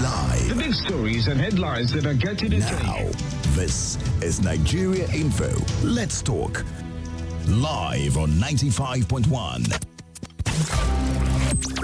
Live. The big stories and headlines that are getting Now, this is Nigeria Info. Let's talk. Live on 95.1.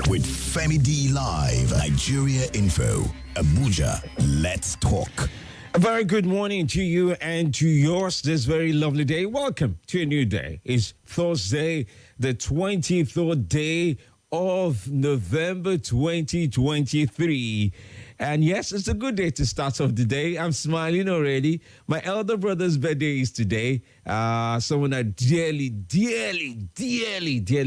With Femi D Live. Nigeria Info. Abuja. Let's talk. A very good morning to you and to yours this very lovely day. Welcome to a new day. It's Thursday, the 23rd day of November 2023. And yes, it's a good day to start off the day. I'm smiling already. My elder brother's birthday is today. Someone I dearly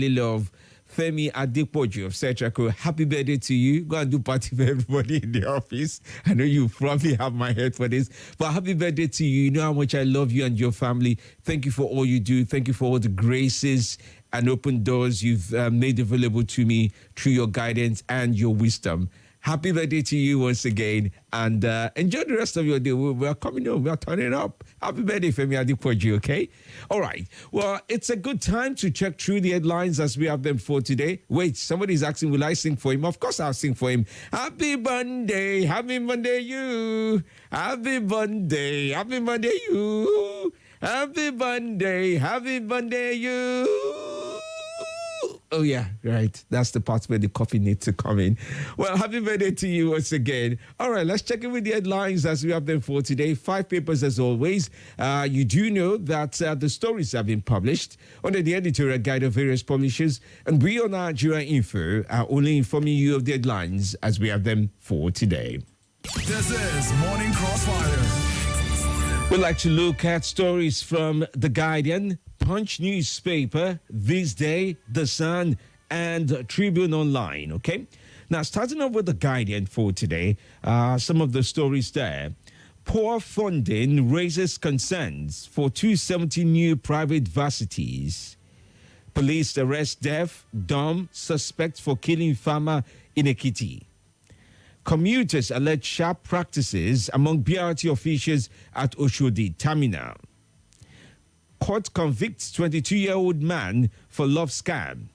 love. Femi Adepoju of Setrako, happy birthday to you. Go and do party for everybody in the office. I know you probably have my head for this, but happy birthday to you. You know how much I love you and your family. Thank you for all you do. Thank you for all the graces and open doors you've made available to me through your guidance and your wisdom. Happy birthday to you once again, and enjoy the rest of your day. We're coming home. We're turning up. Happy birthday, Femi Adepoju, okay? All right. Well, it's a good time to check through the headlines as we have them for today. Wait, somebody's asking, will I sing for him? Of course I'll sing for him. Happy Monday you. Happy Monday you. Happy Monday you. Oh, yeah, right. That's the part where the coffee needs to come in. Well, happy birthday to you once again. All right, let's check in with the headlines as we have them for today. 5 papers as always. You do know that the stories have been published under the editorial guide of various publishers. And we on Nigeria Info are only informing you of the headlines as we have them for today. This is Morning Crossfire. We'd like to look at stories from The Guardian, Punch newspaper, This Day, The Sun, and Tribune Online, okay? Now, starting off with The Guardian for today, some of the stories there. Poor funding raises concerns for 270 new private varsities. Police arrest deaf, dumb suspect for killing farmer in Ekiti. Commuters allege sharp practices among BRT officials at Oshodi Terminal. Court convicts 22-year-old man for love scam.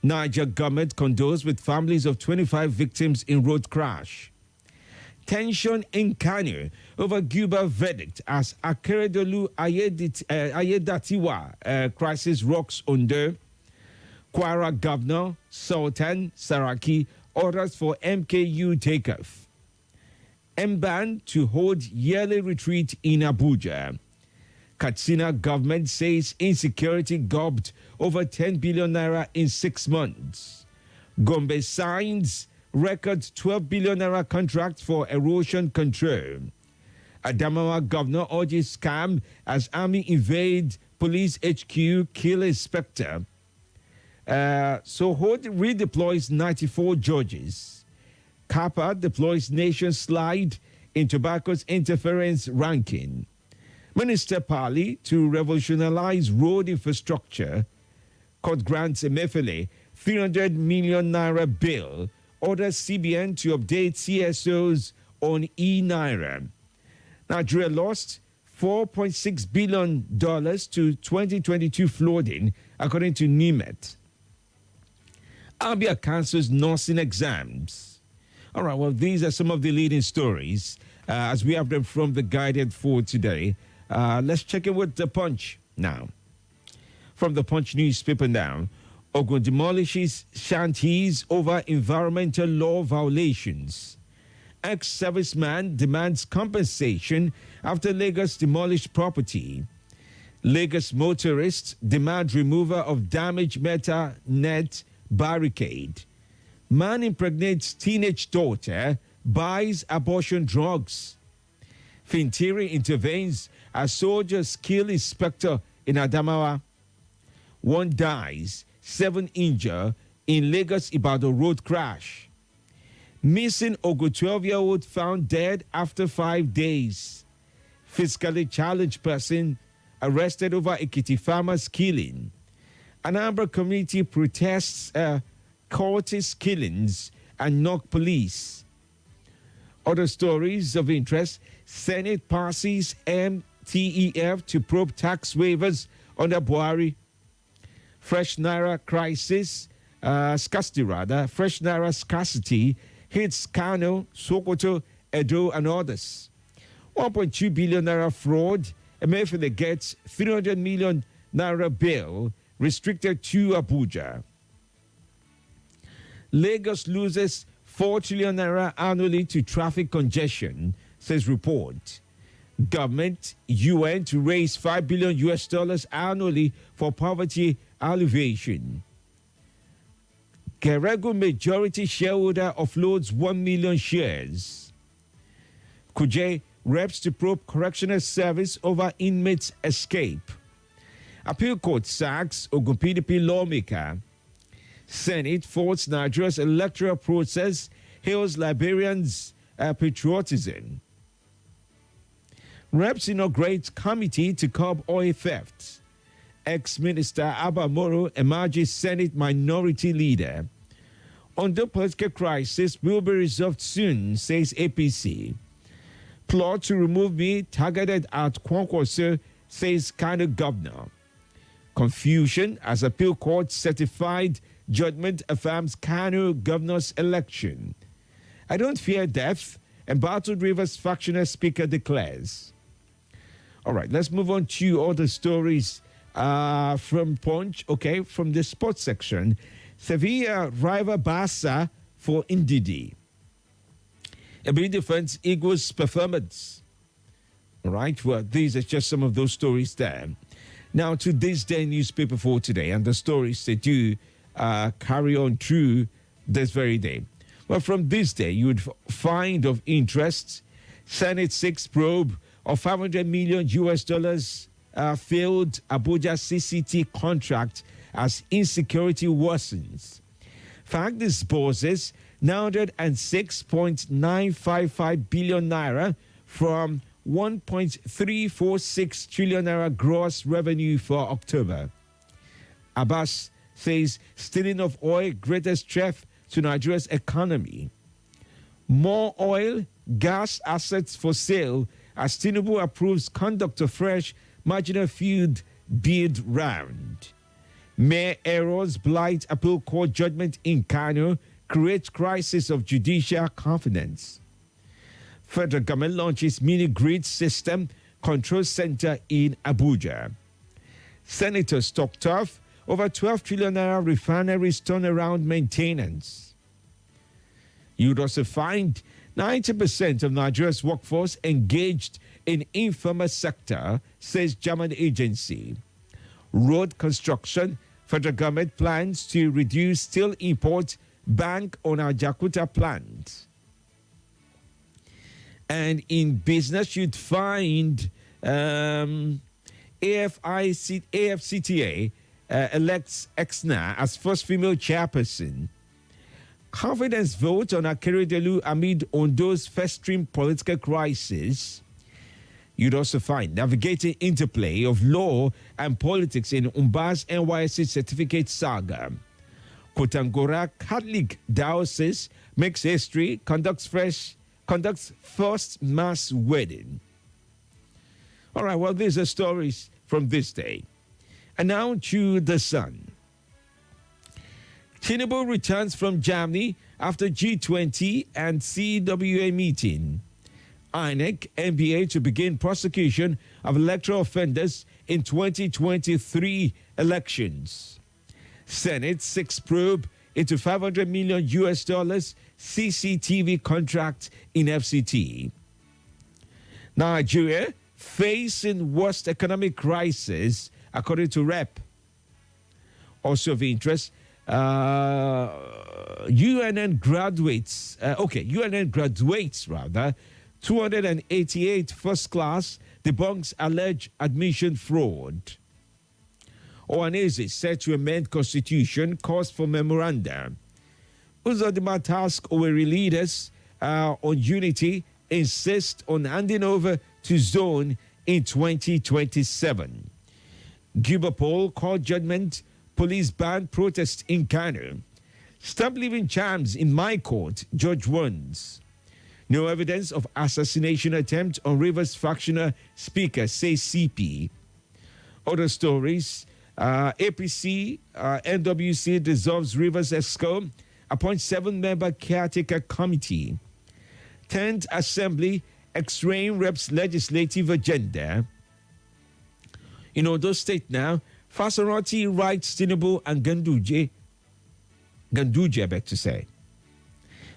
Niger government condoles with families of 25 victims in road crash. Tension in Kano over Cuba verdict as Akeredolu Ayedatiwa crisis rocks under. Kwara Governor Sultan Saraki orders for MKU takeoff. Mban to hold yearly retreat in Abuja. Katsina government says insecurity gobbed over 10 billion naira in 6 months. Gombe signs record 12 billion naira contract for erosion control. Adamawa governor urges scam as army invade police HQ, kill inspector. Sohod redeploys 94 judges. Kappa deploys nation slide in tobacco's interference ranking. Minister Pali to revolutionize road infrastructure. Court grants Emefiele 300 million naira bill. Orders CBN to update CSOs on e-naira. Nigeria lost $4.6 billion to 2022 flooding, according to NIMET. Abia cancels nursing exams. All right, well, these are some of the leading stories as we have them from The Guardian for today. Let's check in with The Punch now. From The Punch newspaper now, Ogun demolishes shanties over environmental law violations. Ex-serviceman demands compensation after Lagos demolished property. Lagos motorists demand removal of damaged metal net barricade. Man impregnates teenage daughter, buys abortion drugs. Fintiri intervenes as soldiers kill inspector in Adamawa. 1 dies, 7 injured in Lagos-Ibadan road crash. Missing Ogo 12-year-old found dead after 5 days. Fiscally challenged person arrested over Ekiti farmer's killing. Anambra community protests cultist killings and knock police. Other stories of interest: Senate passes MTEF to probe tax waivers under Buhari. Fresh Naira crisis, fresh Naira scarcity hits Kano, Sokoto, Edo, and others. 1.2 billion naira fraud. Emefiele gets 300 million naira bail restricted to Abuja. Lagos loses 4 trillion naira annually to traffic congestion, says report. Government, UN to raise $5 billion US dollars annually for poverty alleviation. Geregu majority shareholder offloads 1 million shares. Kuje reps to probe correctional service over inmates' escape. Appeal court sacks Ogun PDP lawmaker. Senate faults Nigeria's electoral process, hails Liberians' patriotism. Reps inaugurate committee to curb oil theft. Ex-Minister Abba Moro emerges Senate minority leader. Under political crisis will be resolved soon, says APC. Plot to remove me targeted at Kwankwaso, says Kano governor. Confusion as appeal court certified judgment affirms Kano governor's election. I don't fear death, embattled Rivers factional speaker declares. All right, let's move on to other stories from Punch, okay, from the sports section. Sevilla rival Barca for Ndidi. Ebony defense Eagles performance. All right, well, these are just some of those stories there. Now to this day newspaper for today and the stories that do carry on through this very day. Well, from this day, you would find of interest Senate 6 probe of 500 million US dollars failed Abuja CCT contract as insecurity worsens. Fact disposes 906.955 billion naira from 1.346 trillion naira gross revenue for October. Abbas says stealing of oil greatest threat to Nigeria's economy. More oil, gas assets for sale as Tinubu approves conduct of fresh marginal field bid round. Mayor errors blight appeal court judgment in Kano, creates crisis of judicial confidence. Federal government launches mini-grid system control center in Abuja. Senators talk tough over 12 trillion naira refineries turnaround maintenance. You'd also find 90% of Nigeria's workforce engaged in informal sector, says German agency. Road construction, federal government plans to reduce steel import, bank on our Jakarta plant. And in business, you'd find AFCTA elects Exna as first female chairperson. Confidence vote on Akeredolu amid Ondo's festering political crisis. You'd also find navigating interplay of law and politics in Umba's NYSC certificate saga. Kotangora Catholic Diocese makes history, conducts first mass wedding. All right, well, these are stories from this day. And now to the Sun. Tinubu returns from Germany after G20 and CWA meeting. INEC, NBA to begin prosecution of electoral offenders in 2023 elections. Senate 6 probe into 500 million US dollars CCTV contract in FCT. Nigeria facing worst economic crisis according to REP. Also of interest, UNN graduates 288 first class debunks alleged admission fraud. Ohaneze set to amend constitution, calls for memoranda. Uzodimma task Owerri leaders on unity, insist on handing over to zone in 2027. Gubapol court judgment, police ban protest in Kano. Stop leaving charms in my court, judge warns. No evidence of assassination attempt on Rivers factional speaker, says CP. Other stories, APC, NWC dissolves Rivers ESCO appoints 7-member caretaker committee. 10th Assembly X-Rain Reps legislative agenda. In Ondo State now, Fasorati, Wright, Tinubu, and Ganduje, I beg to say.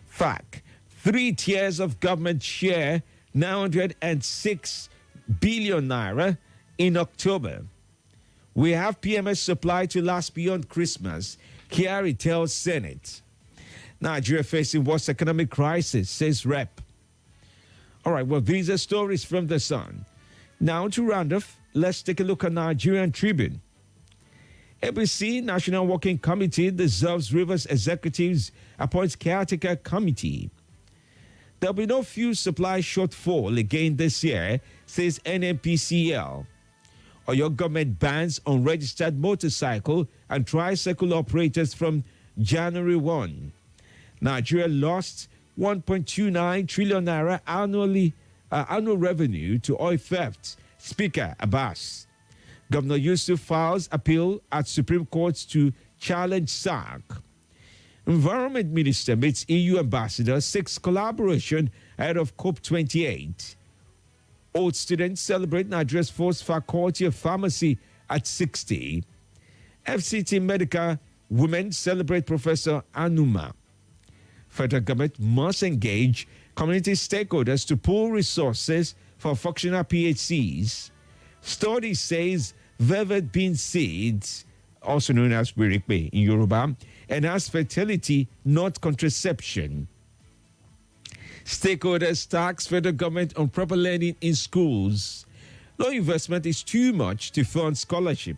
Fact, 3 tiers of government share 906 billion naira in October. We have PMS supply to last beyond Christmas, Kyari tells Senate. Nigeria facing worst economic crisis, says Rep. All right, well, these are stories from The Sun. Now to round off, let's take a look at Nigerian Tribune. ABC National Working Committee dissolves Rivers Executives, appoints caretaker committee. There'll be no fuel supply shortfall again this year, says NNPCL. Or your government bans unregistered motorcycle and tricycle operators from January 1. Nigeria lost 1.29 trillion naira annual revenue to oil theft. Speaker Abbas. Governor Yusuf files appeal at Supreme Court to challenge SARC. Environment Minister meets EU ambassador, seeks collaboration ahead of COP28. Old students celebrate Nigeria's first faculty of pharmacy at 60. FCT Medical women celebrate Professor Anuma. Federal government must engage community stakeholders to pool resources for functional PHCs. Study says velvet bean seeds, also known as birikbe in Yoruba, enhance fertility, not contraception. Stakeholders tax federal government on proper learning in schools. Low investment is too much to fund scholarship.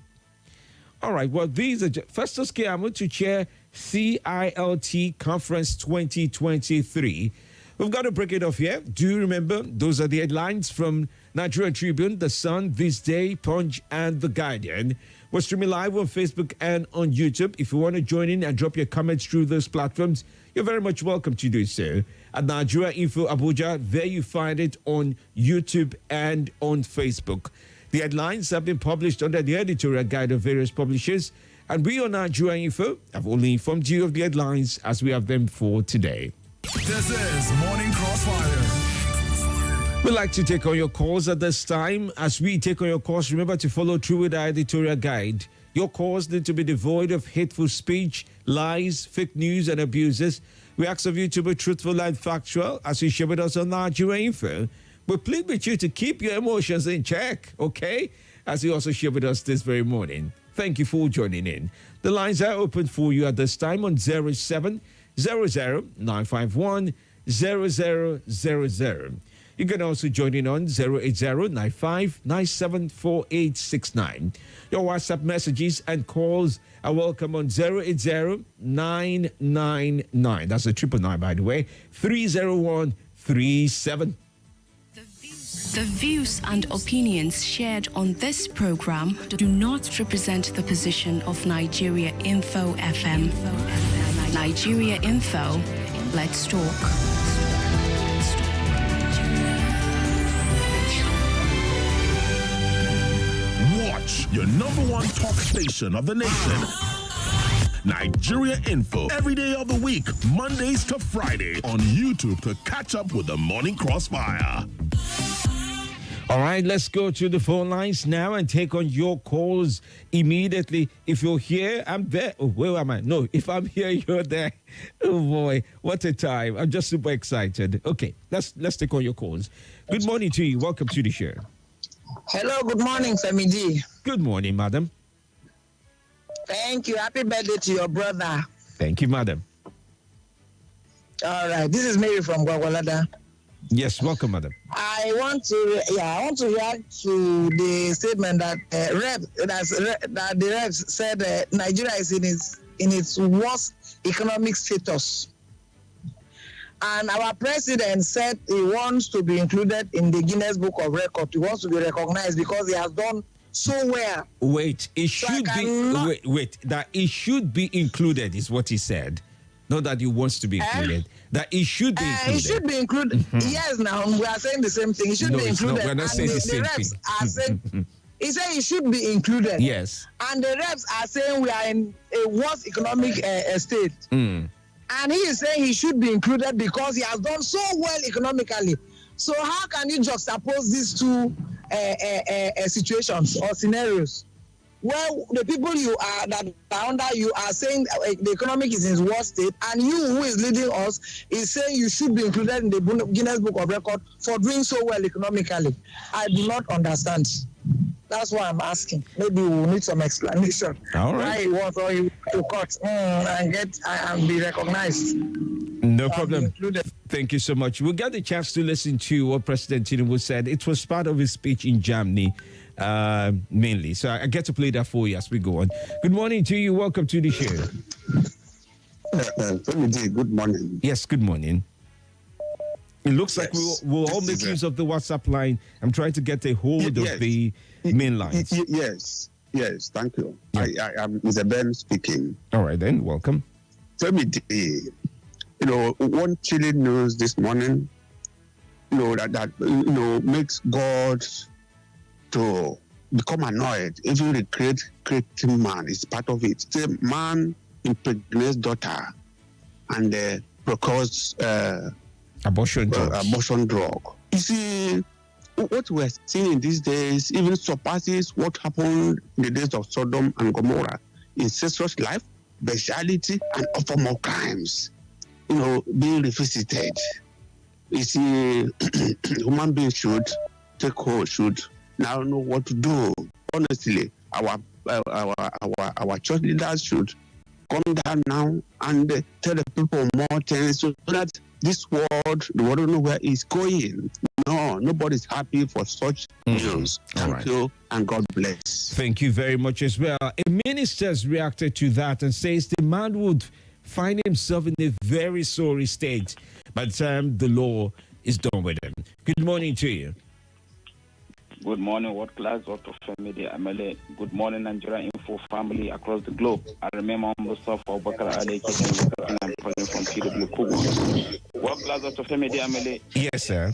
All right, well, these are Festus Keyamo to chair CILT Conference 2023. We've got to break it off here. Do remember, those are the headlines from Nigerian Tribune, The Sun, This Day, Punch, and The Guardian. We're streaming live on Facebook and on YouTube. If you want to join in and drop your comments through those platforms, you're very much welcome to do so. At Nigeria Info Abuja, there you find it on YouTube and on Facebook. The headlines have been published under the editorial guide of various publishers, and we on Nigeria Info have only informed you of the headlines as we have them for today. This is Morning Crossfire. We'd like to take on your calls at this time. As we take on your calls, remember to follow through with our editorial guide. Your calls need to be devoid of hateful speech, lies, fake news, and abuses. We ask of you to be truthful and factual as you share with us on Nigeria Info. We plead with you to keep your emotions in check, okay? As you also share with us this very morning. Thank you for joining in. The lines are open for you at this time on 0700 951 0000. You can also join in on 080-9597-4869. Your WhatsApp messages and calls are welcome on 080-999. That's a 999, by the way. 30137. The views and opinions shared on this program do not represent the position of Nigeria Info FM. Nigeria Info, let's talk. Watch your number one talk station of the nation. Nigeria Info, every day of the week, Mondays to Friday, on YouTube to catch up with the Morning Crossfire. All right, let's go to the phone lines now and take on your calls immediately. If you're here, I'm there. Oh, where am I? No, if I'm here, you're there. Oh boy, what a time. I'm just super excited. Okay, let's take on your calls. Good morning to you. Welcome to the show. Hello, good morning, Femi D. Good morning, madam. Thank you. Happy birthday to your brother. Thank you, madam. All right, this is Mary from Gwagwalada. Yes, welcome, madam. I want to react to the statement that that the reps said Nigeria is in its worst economic status. And our president said he wants to be included in the Guinness Book of Records. He wants to be recognized because he has done so well. Wait, it should that it should be included is what he said. Not that he wants to be included. That it should be included. It should be included. Mm-hmm. Yes, now we are saying the same thing. It should be included. No, we're not saying the same reps thing. Are saying, he said it should be included. Yes. And the reps are saying we are in a worse economic state. Mm. And he is saying he should be included because he has done so well economically. So how can you juxtapose these two situations or scenarios? Well, the people you are that are under you are saying the economic is in its worst state, and you who is leading us is saying you should be included in the Guinness Book of Record for doing so well economically. I do not understand. That's why I'm asking. Maybe we'll need some explanation. All right. Why he wants all you to cut and be recognized. No problem. Thank you so much. We'll get a chance to listen to what President Tinubu said. It was part of his speech in Germany, mainly. So I get to play that for you as we go on. Good morning to you. Welcome to the show. Good morning. Yes, good morning. It looks like we'll all make use of the WhatsApp line. I'm trying to get a hold of the main lines. Yes, thank you. Yeah. I am Mr. Ben speaking. All right, then, welcome. One chilling news this morning, that makes God to become annoyed. Even the creating man is part of it. The man impregnates daughter and procures abortion drug. You see, what we're seeing these days even surpasses what happened in the days of Sodom and Gomorrah. Incestuous life, bestiality, and other more crimes, being revisited. You see, human beings should take hold, should now know what to do. Honestly, our church leaders should come down now and tell the people more things so that this world, the world don't know where it's going. No, nobody's happy for such news. Thank you, and God bless. Thank you very much as well. A minister has reacted to that and says the man would find himself in a very sorry state by the time the law is done with him. Good morning to you. Good morning, World Class, Dr. Femi, the MLA. Good morning, Nigeria Info family across the globe. I remember Mustafa Bakar Ali, and I'm calling from TW Kugu. World Class, Dr. Femi, the MLA. Yes, sir.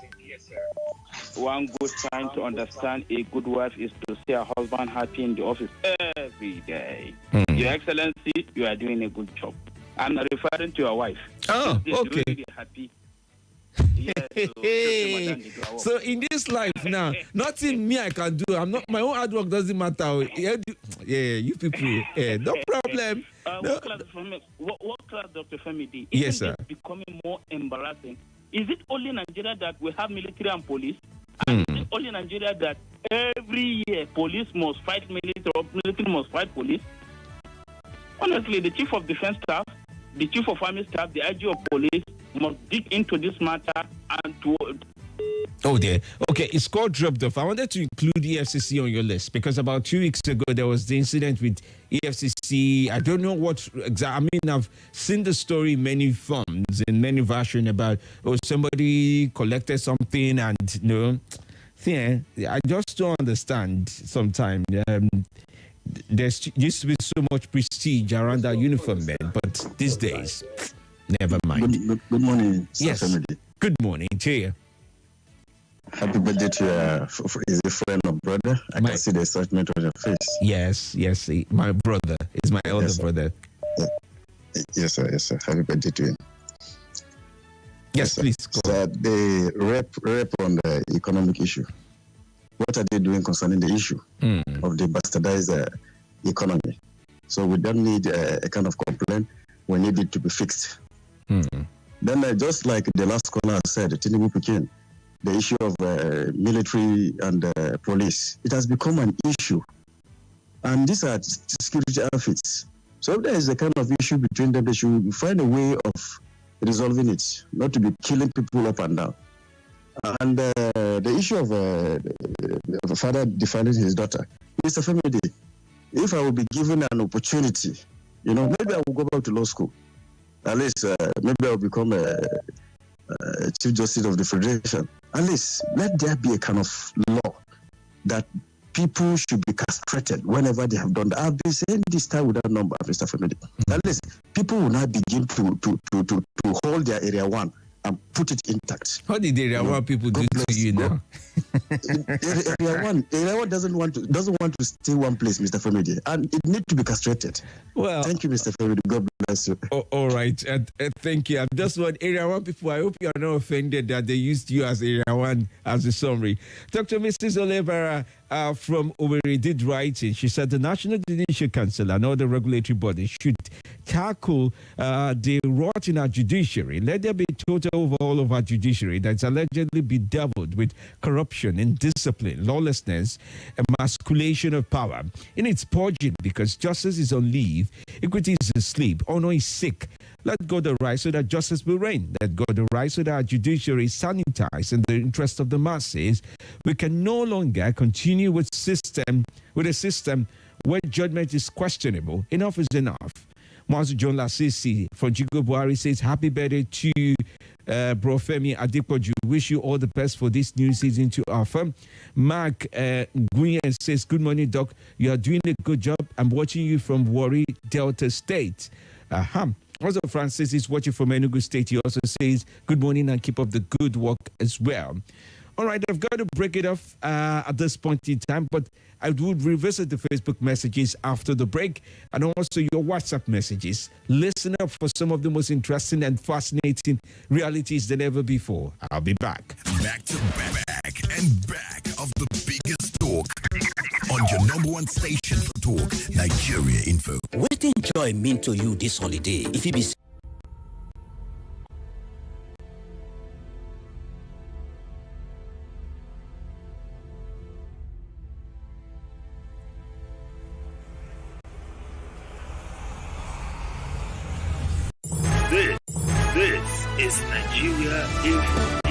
One good sign to understand a good wife is to see her husband happy in the office every day. Your Excellency, you are doing a good job. I'm referring to your wife. Oh, okay. Really happy. Yes, so in this life now, nothing me I can do. I'm not, my own hard work doesn't matter. You people, no problem. What class, Dr. Femi? Yes, sir. It's becoming more embarrassing. Is it only Nigeria that we have military and police? And is it only Nigeria that every year police must fight military or military must fight police? Honestly, the chief of defense staff, the chief of army staff, the IG of police must dig into this matter and to... Oh dear. Okay, it's called dropped off. I wanted to include EFCC on your list because about 2 weeks ago there was the incident with EFCC. I don't know what exactly. I mean, I've seen the story in many forms, in many versions about somebody collected something and I just don't understand sometimes. There used to be so much prestige around our uniform men, but these days, never mind. Good morning, yes. Family. Good morning to you. Happy birthday to you. Is a friend or brother? I can see the excitement on your face. Yes, my brother is my elder brother. Yes, sir. Happy birthday to you. Yes, please. Go. So the rep on the economic issue. What are they doing concerning the issue of the bastardized economy? So we don't need a kind of complaint. We need it to be fixed. Then just like the last caller said, Tinubu Pekin, the issue of military and police, it has become an issue. And these are security outfits. So if there is a kind of issue between them, they should find a way of resolving it, not to be killing people up and down. And the issue of a father defining his daughter, Mr. Femi, if I would be given an opportunity, maybe I will go back to law school. At least maybe I will become a Chief Justice of the Federation. At least let there be a kind of law that people should be castrated whenever they have done that. I've been saying this time without number, Mr. Femi. At least people will now begin to hold their area one and put it intact. What did Area 1 people do to you now? Area 1 doesn't want to stay one place, Mr. Femi, and it needs to be castrated. Well, thank you, Mr. Femi. God bless you. All right, thank you. That's what Area 1 people. I hope you are not offended that they used you as Area 1 as a summary. Dr. Mrs. Olivera from Owerri did writing. She said the National Judicial Council and other regulatory bodies should tackle the rot in our judiciary. Let there be total overhaul of our judiciary that's allegedly bedeviled with corruption, indiscipline, lawlessness, emasculation of power. In its purging, because justice is on leave, equity is asleep, honor is sick. Let God arise so that justice will reign. Let God arise so that our judiciary is sanitized in the interest of the masses. We can no longer continue with a system where judgment is questionable. Enough is enough. Mazu John Lasisi from Jigo Buhari says, happy birthday to Bro Femi Adepoju. Wish you all the best for this new season to our firm. Mark Guyen says, good morning, Doc. You are doing a good job. I'm watching you from Warri, Delta State. Also, Francis is watching from Enugu State. He also says, good morning and keep up the good work as well. All right, I've got to break it off at this point in time, but I would revisit the Facebook messages after the break and also your WhatsApp messages. Listen up for some of the most interesting and fascinating realities than ever before. I'll be back. Back to back and back of the biggest talk on your number one station for talk, Nigeria Info. What enjoy mean to you this holiday? If it be This is Nigeria Info.